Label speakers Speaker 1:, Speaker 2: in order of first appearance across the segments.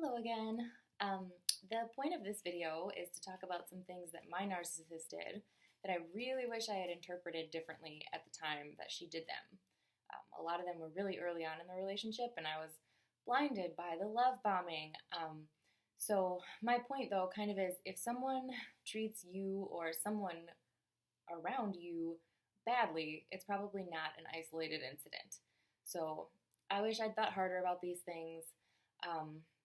Speaker 1: Hello again. The point of this video is to talk about some things that my narcissist did that I really wish I had interpreted differently at the time that she did them. A lot of them were really early on in the relationship, and I was blinded by the love bombing. So my point, though, kind of is if someone treats you or someone around you badly, it's probably not an isolated incident. So I wish I'd thought harder about these things.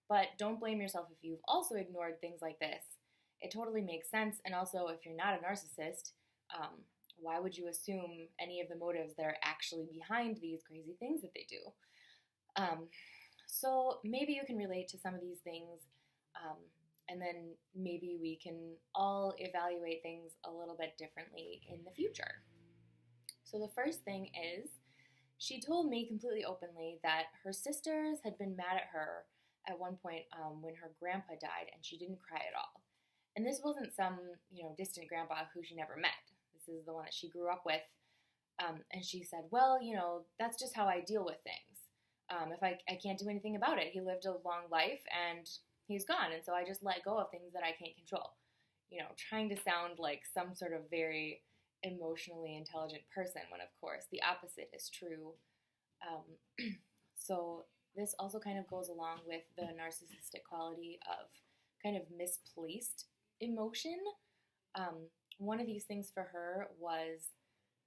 Speaker 1: But don't blame yourself if you've also ignored things like this. It totally makes sense. And also, if you're not a narcissist, why would you assume any of the motives that are actually behind these crazy things that they do? So maybe you can relate to some of these things, and then maybe we can all evaluate things a little bit differently in the future. So the first thing is, she told me completely openly that her sisters had been mad at her at one point when her grandpa died, and she didn't cry at all. And this wasn't some, distant grandpa who she never met. This is the one that she grew up with. And she said, well, that's just how I deal with things. If I can't do anything about it. He lived a long life, and he's gone, and so I just let go of things that I can't control. Trying to sound like some sort of very emotionally intelligent person, when of course the opposite is true. So this also kind of goes along with the narcissistic quality of kind of misplaced emotion. One of these things for her was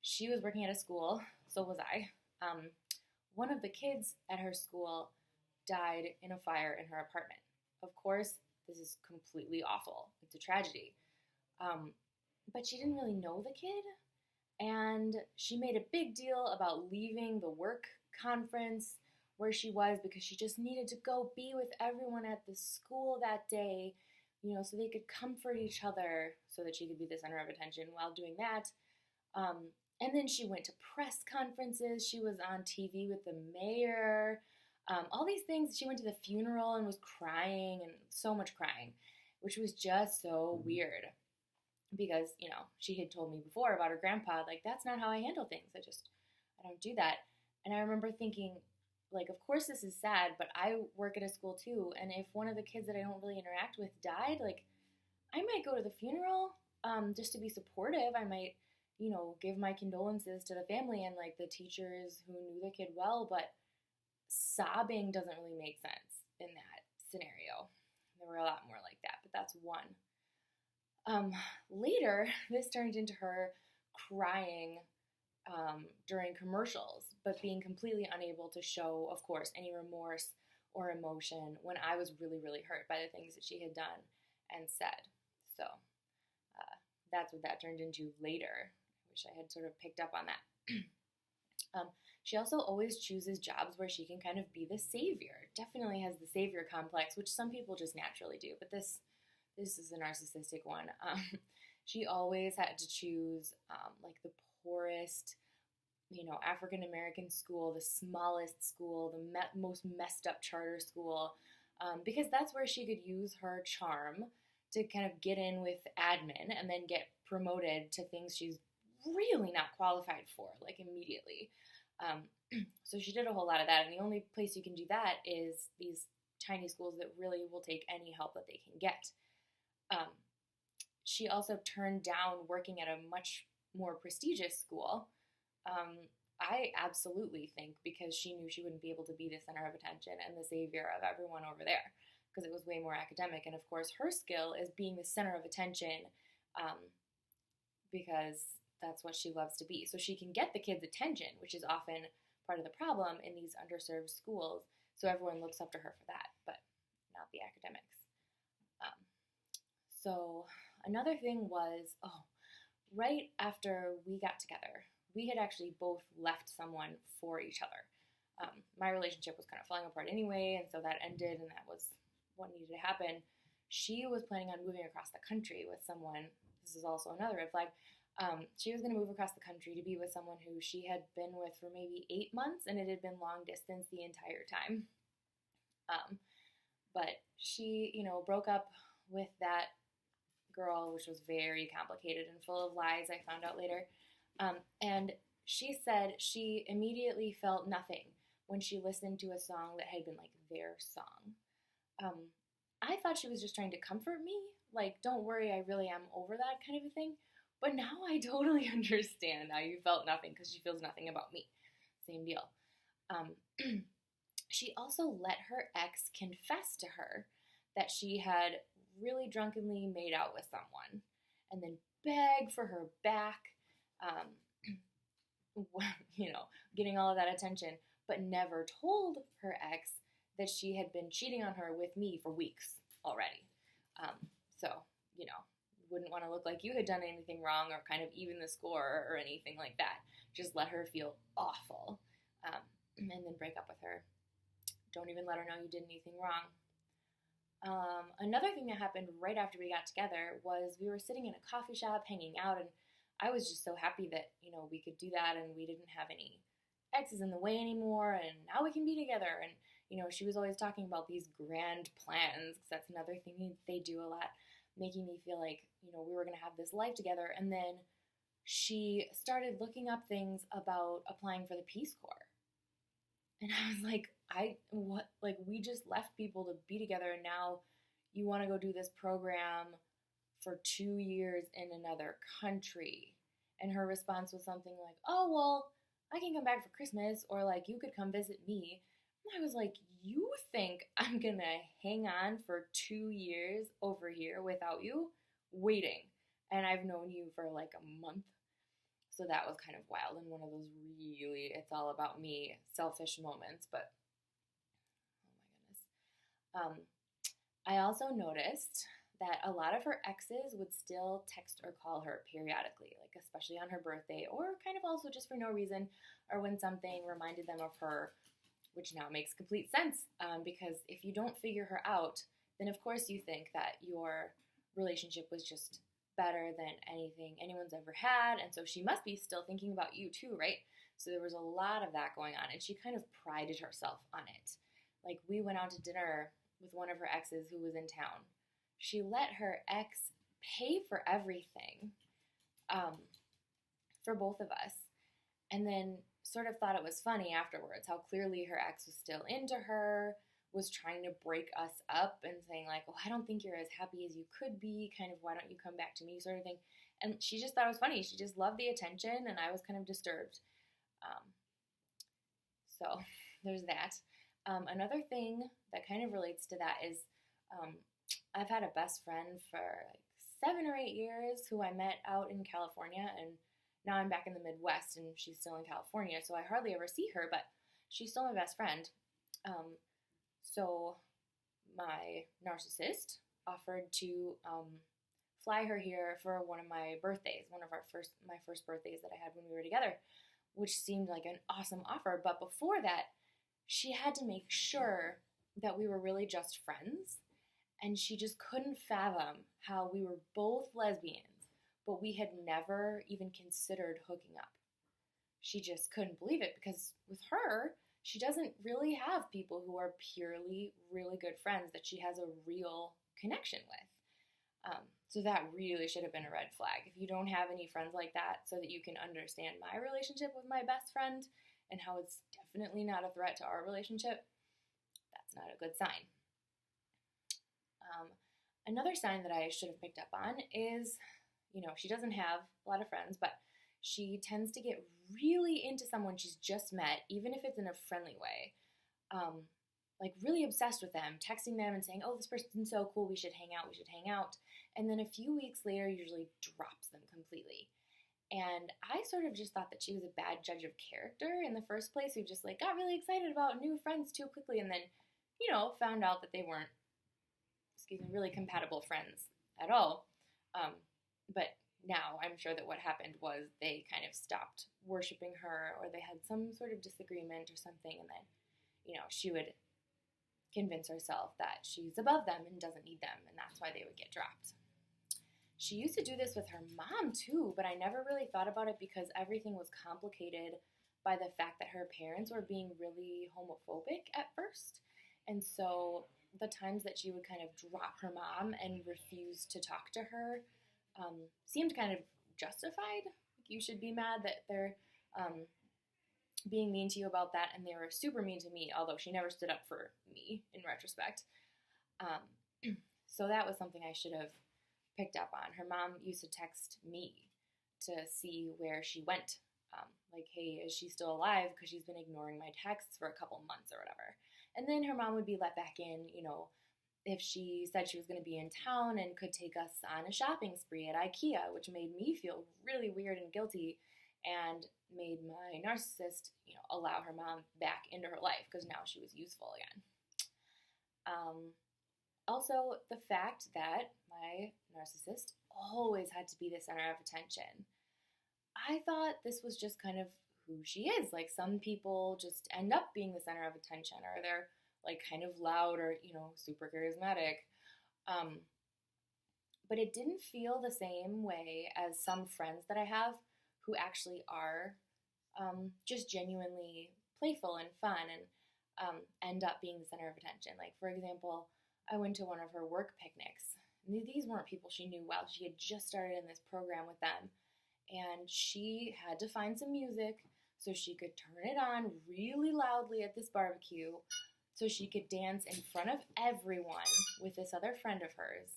Speaker 1: she was working at a school, so was I. One of the kids at her school died in a fire in her apartment. Of course, this is completely awful. It's a tragedy. But she didn't really know the kid, and she made a big deal about leaving the work conference where she was because she just needed to go be with everyone at the school that day, so they could comfort each other so that she could be the center of attention while doing that. And then she went to press conferences. She was on TV with the mayor. All these things. She went to the funeral and was crying, and so much crying, which was just so weird. Because, she had told me before about her grandpa, like, that's not how I handle things. I don't do that. And I remember thinking, like, of course this is sad, but I work at a school too, and if one of the kids that I don't really interact with died, like, I might go to the funeral, just to be supportive. I might, give my condolences to the family and, like, the teachers who knew the kid well, but sobbing doesn't really make sense in that scenario. There were a lot more like that, but that's one. Later, this turned into her crying during commercials, but being completely unable to show, of course, any remorse or emotion when I was really, really hurt by the things that she had done and said. So that's what that turned into later. I wish I had sort of picked up on that. She also always chooses jobs where she can kind of be the savior. Definitely has the savior complex, which some people just naturally do, but this is a narcissistic one. She always had to choose like the poorest, African-American school, the smallest school, the most messed up charter school, because that's where she could use her charm to kind of get in with admin and then get promoted to things she's really not qualified for, like, immediately. So she did a whole lot of that, and the only place you can do that is these tiny schools that really will take any help that they can get. She also turned down working at a much more prestigious school. I absolutely think because she knew she wouldn't be able to be the center of attention and the savior of everyone over there, because it was way more academic. And of course, her skill is being the center of attention, because that's what she loves to be. So she can get the kids' attention, which is often part of the problem in these underserved schools. So everyone looks up to her for that, but not the academics. So another thing was, right after we got together, we had actually both left someone for each other. My relationship was kind of falling apart anyway, and so that ended, and that was what needed to happen. She was planning on moving across the country with someone. This is also another red flag. She was going to move across the country to be with someone who she had been with for maybe 8 months, and it had been long distance the entire time. But she, broke up with that girl, which was very complicated and full of lies, I found out later. And she said she immediately felt nothing when she listened to a song that had been like their song. I thought she was just trying to comfort me. Like, don't worry, I really am over that kind of a thing. But now I totally understand how you felt nothing because she feels nothing about me. Same deal. Um, she also let her ex confess to her that she had really drunkenly made out with someone and then beg for her back, getting all of that attention, but never told her ex that she had been cheating on her with me for weeks already. So, wouldn't want to look like you had done anything wrong or kind of even the score or anything like that. Just let her feel awful, and then break up with her. Don't even let her know you did anything wrong. Another thing that happened right after we got together was we were sitting in a coffee shop hanging out, and I was just so happy that, we could do that and we didn't have any exes in the way anymore, and now we can be together. And, she was always talking about these grand plans, because that's another thing they do a lot, making me feel like, we were going to have this life together. And then she started looking up things about applying for the Peace Corps. And I was like, we just left people to be together, and now you want to go do this program for 2 years in another country. And her response was something like, oh, well, I can come back for Christmas, or like, you could come visit me. And I was like, you think I'm going to hang on for 2 years over here without you waiting? And I've known you for like a month. So that was kind of wild, and one of those really, it's all about me, selfish moments. But, oh my goodness. I also noticed that a lot of her exes would still text or call her periodically, like especially on her birthday, or kind of also just for no reason, or when something reminded them of her, which now makes complete sense, because if you don't figure her out, then of course you think that your relationship was just better than anything anyone's ever had, and so she must be still thinking about you too, right? So there was a lot of that going on, and she kind of prided herself on it. Like, we went out to dinner with one of her exes who was in town. She let her ex pay for everything, for both of us, and then sort of thought it was funny afterwards how clearly her ex was still into her, was trying to break us up and saying like, well, I don't think you're as happy as you could be, kind of, why don't you come back to me, sort of thing. And she just thought it was funny. She just loved the attention, and I was kind of disturbed. So there's that. Another thing that kind of relates to that is I've had a best friend for like 7 or 8 years who I met out in California, and now I'm back in the Midwest and she's still in California, so I hardly ever see her, but she's still my best friend. So my narcissist offered to fly her here for one of my birthdays, my first birthdays that I had when we were together, which seemed like an awesome offer. But before that, she had to make sure that we were really just friends, and she just couldn't fathom how we were both lesbians, but we had never even considered hooking up. She just couldn't believe it, because with her, she doesn't really have people who are purely really good friends that she has a real connection with. So that really should have been a red flag. If you don't have any friends like that so that you can understand my relationship with my best friend and how it's definitely not a threat to our relationship, that's not a good sign. Another sign that I should have picked up on is, she doesn't have a lot of friends, but she tends to get really into someone she's just met, even if it's in a friendly way. Like really obsessed with them, texting them and saying, oh, this person's so cool, we should hang out. And then a few weeks later, usually drops them completely. And I sort of just thought that she was a bad judge of character in the first place, who just like got really excited about new friends too quickly, and then, found out that they weren't, really compatible friends at all. But now I'm sure that what happened was they kind of stopped worshiping her, or they had some sort of disagreement or something, and then, she would convince herself that she's above them and doesn't need them, and that's why they would get dropped. She used to do this with her mom too, but I never really thought about it because everything was complicated by the fact that her parents were being really homophobic at first. And so the times that she would kind of drop her mom and refuse to talk to her seemed kind of justified. You should be mad that they're being mean to you about that, and they were super mean to me, although she never stood up for me in retrospect. So that was something I should have picked up on. Her mom used to text me to see where she went. Like, hey, is she still alive? Because she's been ignoring my texts for a couple months or whatever. And then her mom would be let back in, if she said she was going to be in town and could take us on a shopping spree at IKEA, which made me feel really weird and guilty and made my narcissist, allow her mom back into her life because now she was useful again. Also, the fact that my narcissist always had to be the center of attention. I thought this was just kind of who she is. Like, some people just end up being the center of attention, or they're like kind of loud or, super charismatic. But it didn't feel the same way as some friends that I have who actually are just genuinely playful and fun and end up being the center of attention. Like, for example, I went to one of her work picnics. These weren't people she knew well. She had just started in this program with them. And she had to find some music so she could turn it on really loudly at this barbecue so she could dance in front of everyone with this other friend of hers.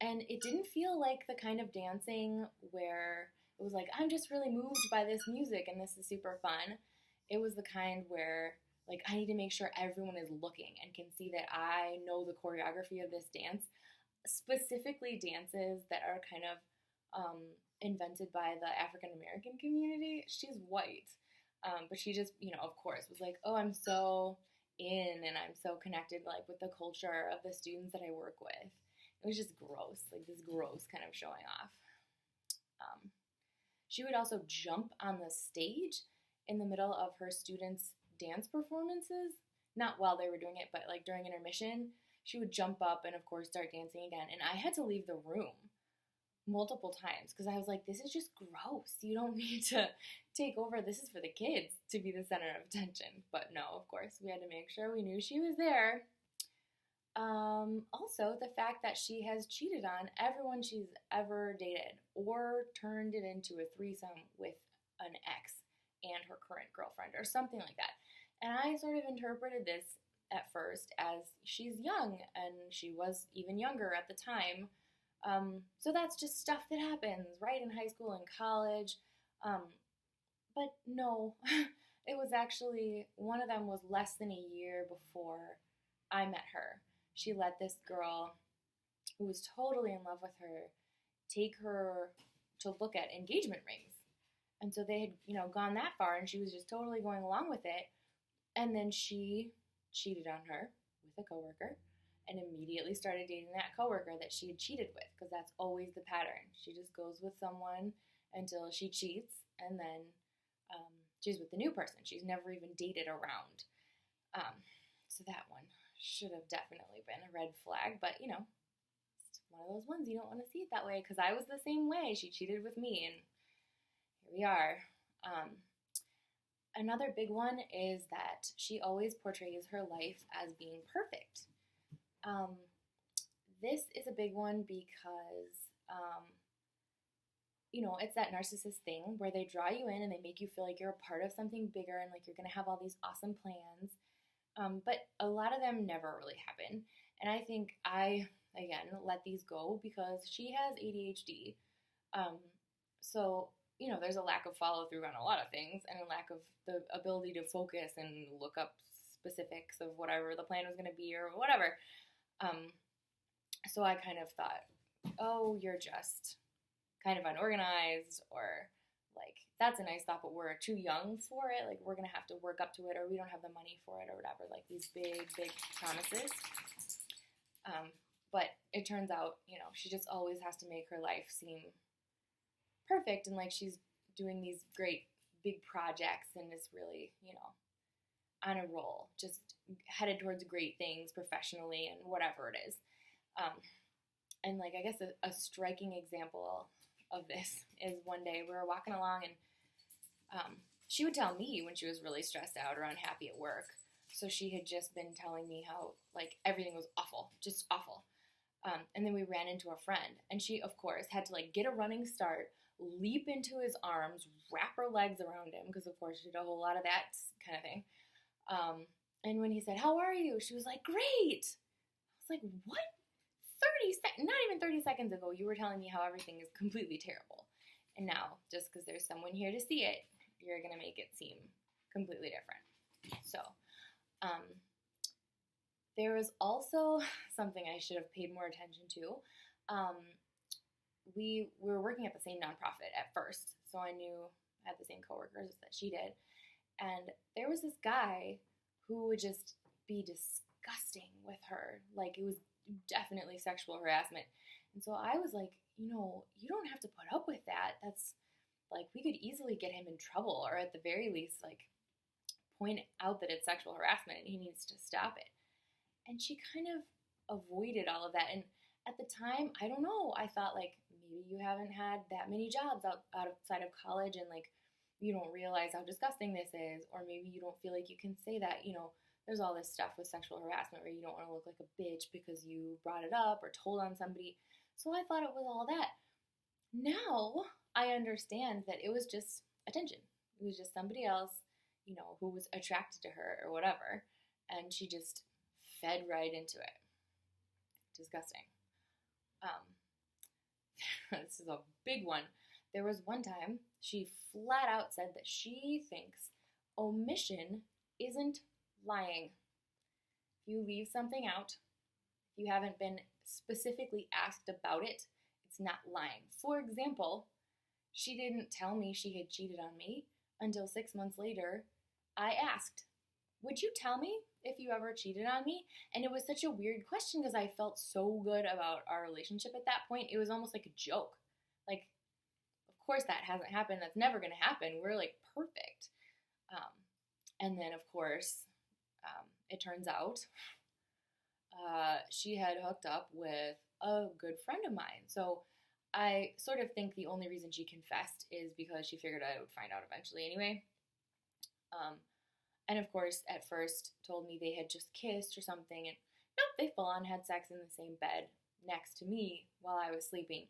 Speaker 1: And it didn't feel like the kind of dancing where it was like, I'm just really moved by this music and this is super fun. It was the kind where, like, I need to make sure everyone is looking and can see that I know the choreography of this dance, specifically dances that are kind of invented by the African American community. She's white, but she just, of course, was like, oh, I'm so in and I'm so connected, like, with the culture of the students that I work with. It was just gross, like this gross kind of showing off. She would also jump on the stage in the middle of her students' dance performances, not while they were doing it, but like during intermission. She would jump up and, of course, start dancing again. And I had to leave the room multiple times because I was like, this is just gross. You don't need to take over. This is for the kids to be the center of attention. But no, of course, we had to make sure we knew she was there. Also, the fact that she has cheated on everyone she's ever dated or turned it into a threesome with an ex and her current girlfriend or something like that. And I sort of interpreted this at first as she's young, and she was even younger at the time. So that's just stuff that happens, right, in high school and college. But no, it was actually, one of them was less than a year before I met her. She let this girl who was totally in love with her take her to look at engagement rings. And so they had, gone that far, and she was just totally going along with it. And then she cheated on her with a coworker and immediately started dating that coworker that she had cheated with, because that's always the pattern. She just goes with someone until she cheats, and then she's with the new person. She's never even dated around. So that one should have definitely been a red flag, but, it's one of those ones you don't want to see it that way, because I was the same way. She cheated with me, and here we are. Another big one is that she always portrays her life as being perfect. This is a big one because, it's that narcissist thing where they draw you in and they make you feel like you're a part of something bigger and like you're going to have all these awesome plans. But a lot of them never really happen. And I think I, again, let these go because she has ADHD. So there's a lack of follow through on a lot of things and a lack of the ability to focus and look up specifics of whatever the plan was going to be or whatever. So I kind of thought, oh, you're just kind of unorganized, or like, that's a nice thought, but we're too young for it. Like, we're going to have to work up to it, or we don't have the money for it, or whatever. Like, these big, big promises. But it turns out, she just always has to make her life seem perfect and like she's doing these great big projects and is really, on a roll, just headed towards great things professionally and whatever it is. And like, I guess a striking example of this is one day we were walking along and she would tell me when she was really stressed out or unhappy at work. So she had just been telling me how like everything was awful, just awful. And then we ran into a friend, and she, of course, had to like get a running start, leap into his arms, wrap her legs around him, because of course she did a whole lot of that kind of thing. And when he said, "How are you?" she was like, "Great." like, what? Not even 30 seconds ago, you were telling me how everything is completely terrible. And now, just because there's someone here to see it, you're going to make it seem completely different. So, there was also something I should have paid more attention to. We were working at the same nonprofit at first, so I knew I had the same coworkers that she did. And there was this guy who would just be disgusting with her. Like, it was definitely sexual harassment. And so I was like, you don't have to put up with that. That's, like, we could easily get him in trouble, or at the very least, like, point out that it's sexual harassment and he needs to stop it. And she kind of avoided all of that. And at the time, I don't know, I thought, like, maybe you haven't had that many jobs outside of college and, like, you don't realize how disgusting this is, or maybe you don't feel like you can say that. There's all this stuff with sexual harassment where you don't want to look like a bitch because you brought it up or told on somebody. So I thought it was all that. Now I understand that it was just attention. It was just somebody else, who was attracted to her or whatever, and she just fed right into it. Disgusting. This is a big one. There was one time she flat out said that she thinks omission isn't lying. If you leave something out, if you haven't been specifically asked about it, it's not lying. For example, she didn't tell me she had cheated on me until 6 months later. I asked, would you tell me if you ever cheated on me? And it was such a weird question because I felt so good about our relationship at that point. It was almost like a joke. Like, of course that hasn't happened. That's never going to happen. We're, like, perfect. And then, of course, it turns out she had hooked up with a good friend of mine. So I sort of think the only reason she confessed is because she figured I would find out eventually anyway. And of course, at first, told me they had just kissed or something, and nope, they full-on had sex in the same bed next to me while I was sleeping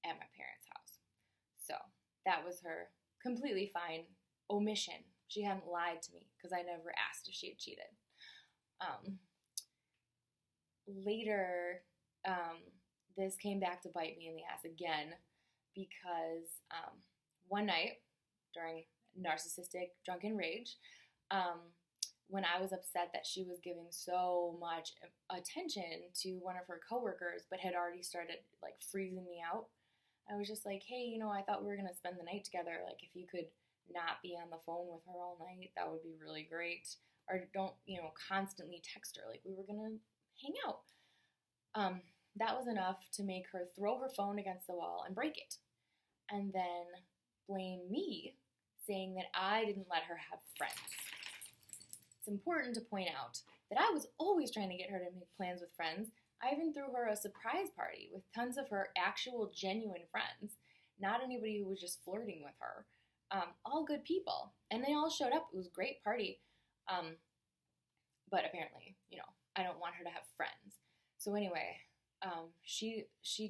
Speaker 1: at my parents' house. So that was her completely fine omission. She hadn't lied to me because I never asked if she had cheated. Later, this came back to bite me in the ass again because one night during narcissistic drunken rage, when I was upset that she was giving so much attention to one of her coworkers but had already started, like, freezing me out, I was just like, hey, I thought we were going to spend the night together. Like, if you could not be on the phone with her all night, that would be really great. Or don't, constantly text her. Like, we were going to hang out. That was enough to make her throw her phone against the wall and break it. And then blame me, saying that I didn't let her have friends. It's important to point out that I was always trying to get her to make plans with friends. I even threw her a surprise party with tons of her actual genuine friends, not anybody who was just flirting with her. All good people. And they all showed up. It was a great party. But apparently, I don't want her to have friends. So anyway, she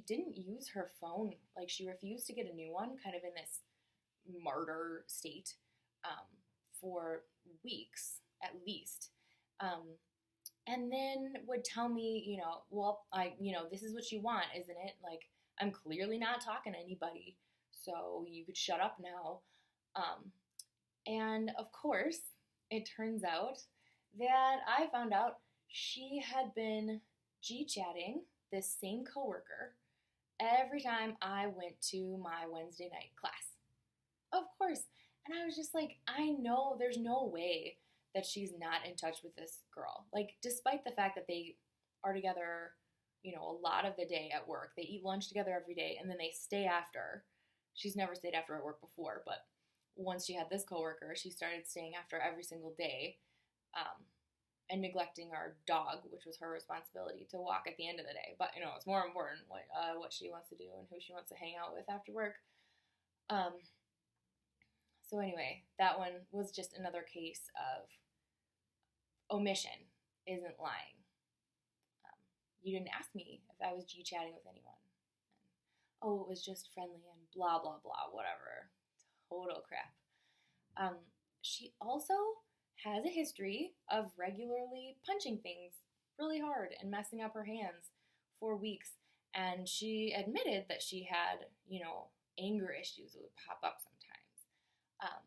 Speaker 1: didn't use her phone. Like, she refused to get a new one, kind of in this martyr state, for weeks at least. And then would tell me, this is what you want, isn't it? Like, I'm clearly not talking to anybody, so you could shut up now. And of course, it turns out that I found out she had been G-chatting this same coworker every time I went to my Wednesday night class. Of course. And I was just like, I know there's no way that she's not in touch with this girl. Like, despite the fact that they are together, a lot of the day at work. They eat lunch together every day, and then they stay after. She's never stayed after at work before, but once she had this coworker, she started staying after every single day, and neglecting our dog, which was her responsibility to walk at the end of the day. But, it's more important what she wants to do and who she wants to hang out with after work. So anyway, that one was just another case of omission isn't lying. You didn't ask me if I was G-chatting with anyone. And, it was just friendly and blah, blah, blah, whatever. Total crap. She also has a history of regularly punching things really hard and messing up her hands for weeks. And she admitted that she had, anger issues that would pop up sometimes.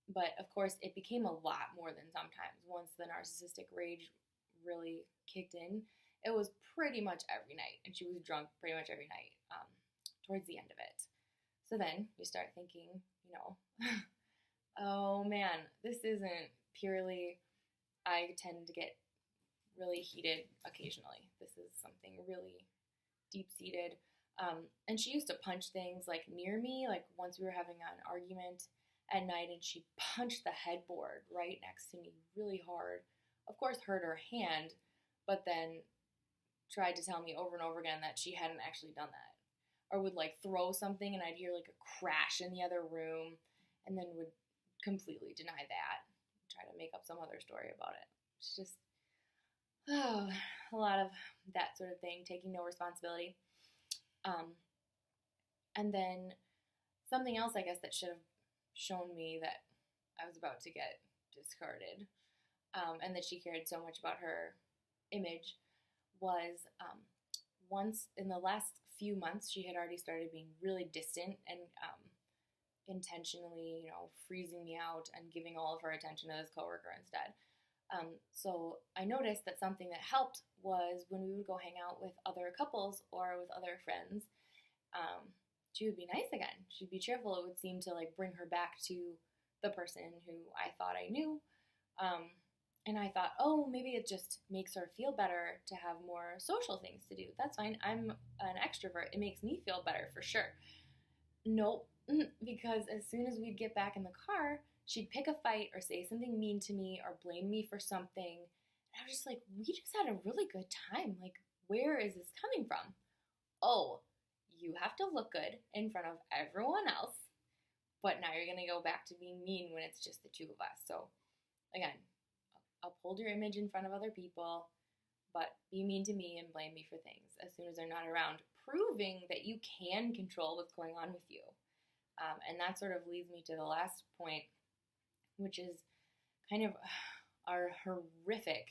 Speaker 1: But of course, it became a lot more than sometimes. Once the narcissistic rage really kicked in, it was pretty much every night, and she was drunk pretty much every night towards the end of it. So then you start thinking, oh man, this isn't purely, I tend to get really heated occasionally. This is something really deep-seated. And she used to punch things like near me, like once we were having an argument at night and she punched the headboard right next to me really hard. Of course, hurt her hand, but then tried to tell me over and over again that she hadn't actually done that. Or would like throw something and I'd hear like a crash in the other room and then would completely deny that. Try to make up some other story about it. It's just a lot of that sort of thing, taking no responsibility. And then something else, I guess, that should have shown me that I was about to get discarded and that she cared so much about her image was once in the last few months, she had already started being really distant and intentionally, freezing me out and giving all of her attention to this coworker instead. So I noticed that something that helped was when we would go hang out with other couples or with other friends, she would be nice again. She'd be cheerful. It would seem to like bring her back to the person who I thought I knew. And I thought, oh, maybe it just makes her feel better to have more social things to do. That's fine. I'm an extrovert. It makes me feel better for sure. Nope. Because as soon as we'd get back in the car, she'd pick a fight or say something mean to me or blame me for something. And I was just like, we just had a really good time. Like, where is this coming from? Oh, you have to look good in front of everyone else, but now you're going to go back to being mean when it's just the two of us. So, again, uphold your image in front of other people, but be mean to me and blame me for things as soon as they're not around, proving that you can control what's going on with you. And that sort of leads me to the last point, which is kind of our horrific,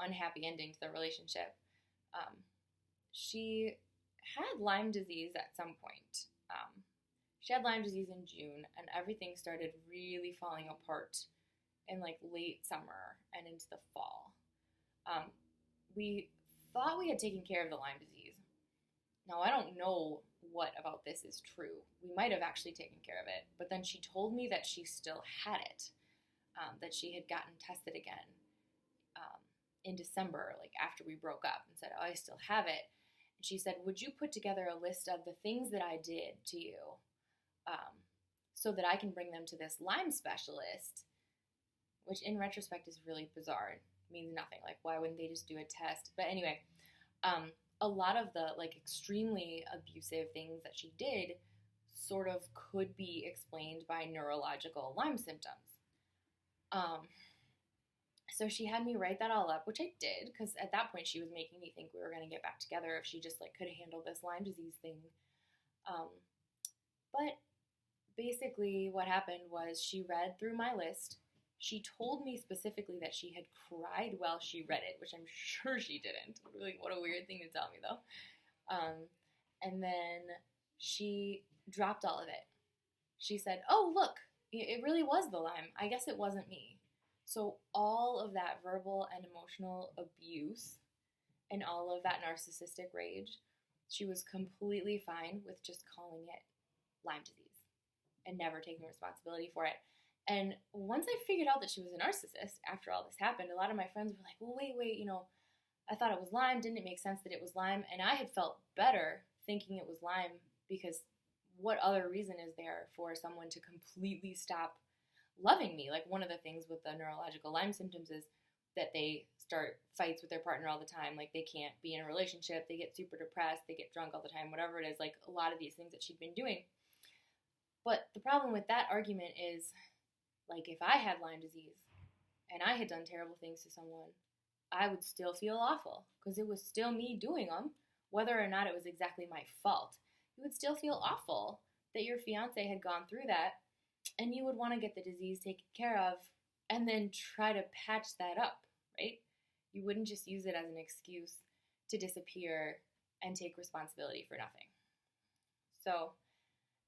Speaker 1: unhappy ending to the relationship. She had Lyme disease at some point. She had Lyme disease in June, and everything started really falling apart in like late summer and into the fall. We thought we had taken care of the Lyme disease. Now, I don't know what about this is true. We might have actually taken care of it, but then she told me that she still had it, that she had gotten tested again in December, like after we broke up, and said, oh, I still have it. And she said, would you put together a list of the things that I did to you so that I can bring them to this Lyme specialist, which in retrospect is really bizarre. It means nothing. Like, why wouldn't they just do a test? But anyway, a lot of the like extremely abusive things that she did sort of could be explained by neurological Lyme symptoms. So she had me write that all up, which I did, because at that point she was making me think we were going to get back together if she just like could handle this Lyme disease thing. But basically what happened was she read through my list. She told me specifically that she had cried while she read it, which I'm sure she didn't. Really, what a weird thing to tell me, though. And then she dropped all of it. She said, oh, look, it really was the Lyme. I guess it wasn't me. So all of that verbal and emotional abuse and all of that narcissistic rage, she was completely fine with just calling it Lyme disease and never taking responsibility for it. And once I figured out that she was a narcissist after all this happened, a lot of my friends were like, well, wait, I thought it was Lyme. Didn't it make sense that it was Lyme? And I had felt better thinking it was Lyme, because what other reason is there for someone to completely stop loving me? Like, one of the things with the neurological Lyme symptoms is that they start fights with their partner all the time. Like, they can't be in a relationship. They get super depressed. They get drunk all the time, whatever it is. Like, a lot of these things that she'd been doing. But the problem with that argument is, like, if I had Lyme disease and I had done terrible things to someone, I would still feel awful because it was still me doing them, whether or not it was exactly my fault. You would still feel awful that your fiance had gone through that, and you would want to get the disease taken care of and then try to patch that up, right? You wouldn't just use it as an excuse to disappear and take responsibility for nothing. So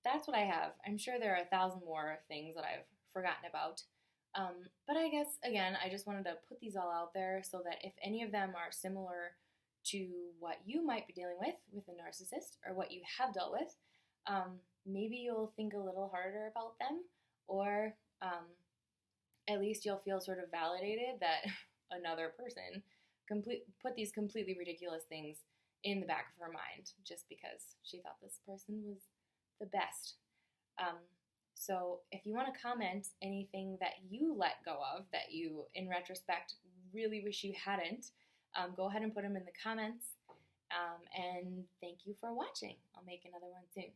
Speaker 1: that's what I have. I'm sure there are 1,000 more things that I've forgotten about. But I guess, again, I just wanted to put these all out there so that if any of them are similar to what you might be dealing with a narcissist, or what you have dealt with, maybe you'll think a little harder about them, or at least you'll feel sort of validated that another person put these completely ridiculous things in the back of her mind just because she thought this person was the best. So if you want to comment anything that you let go of that you, in retrospect, really wish you hadn't, go ahead and put them in the comments. And thank you for watching. I'll make another one soon.